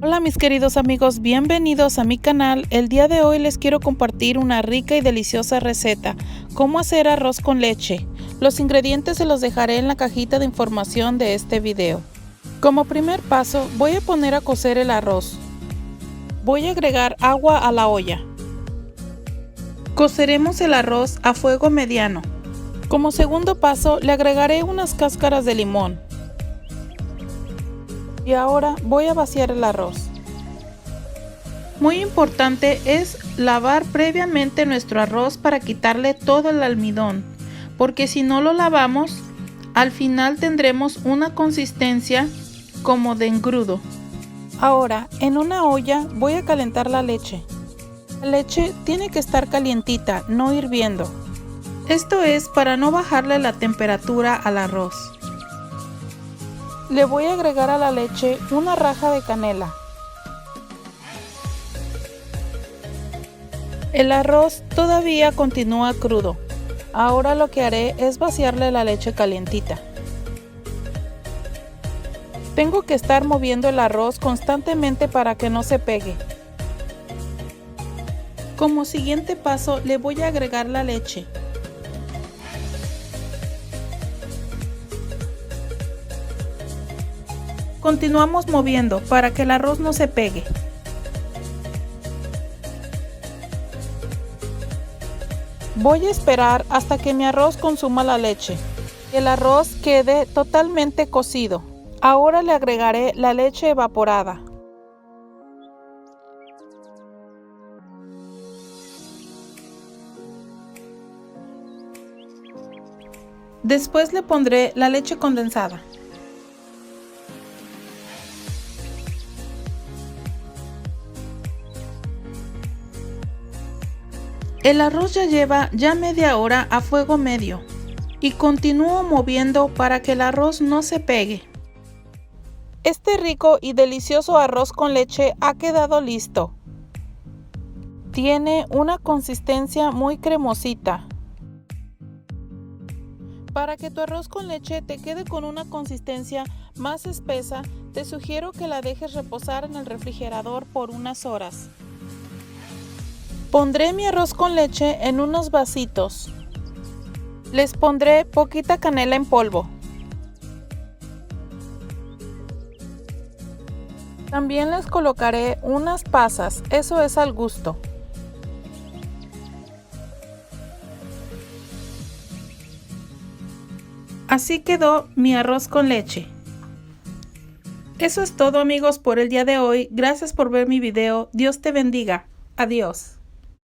Hola mis queridos amigos, bienvenidos a mi canal. El día de hoy les quiero compartir una rica y deliciosa receta, cómo hacer arroz con leche. Los ingredientes se los dejaré en la cajita de información de este video. Como primer paso, voy a poner a cocer el arroz. Voy a agregar agua a la olla. Coceremos el arroz a fuego mediano. Como segundo paso, le agregaré unas cáscaras de limón. Y ahora voy a vaciar el arroz. Muy importante es lavar previamente nuestro arroz para quitarle todo el almidón, porque si no lo lavamos, al final tendremos una consistencia como de engrudo. Ahora, en una olla voy a calentar la leche. La leche tiene que estar calientita, no hirviendo. Esto es para no bajarle la temperatura al arroz. Le voy a agregar a la leche una raja de canela. El arroz todavía continúa crudo. Ahora lo que haré es vaciarle la leche calientita. Tengo que estar moviendo el arroz constantemente para que no se pegue. Como siguiente paso le voy a agregar la leche. Continuamos moviendo para que el arroz no se pegue. Voy a esperar hasta que mi arroz consuma la leche. El arroz quede totalmente cocido. Ahora le agregaré la leche evaporada. Después le pondré la leche condensada. El arroz ya lleva media hora a fuego medio y continúo moviendo para que el arroz no se pegue. Este rico y delicioso arroz con leche ha quedado listo. Tiene una consistencia muy cremosita. Para que tu arroz con leche te quede con una consistencia más espesa, te sugiero que la dejes reposar en el refrigerador por unas horas. Pondré mi arroz con leche en unos vasitos. Les pondré poquita canela en polvo. También les colocaré unas pasas, eso es al gusto. Así quedó mi arroz con leche. Eso es todo amigos por el día de hoy. Gracias por ver mi video. Dios te bendiga. Adiós.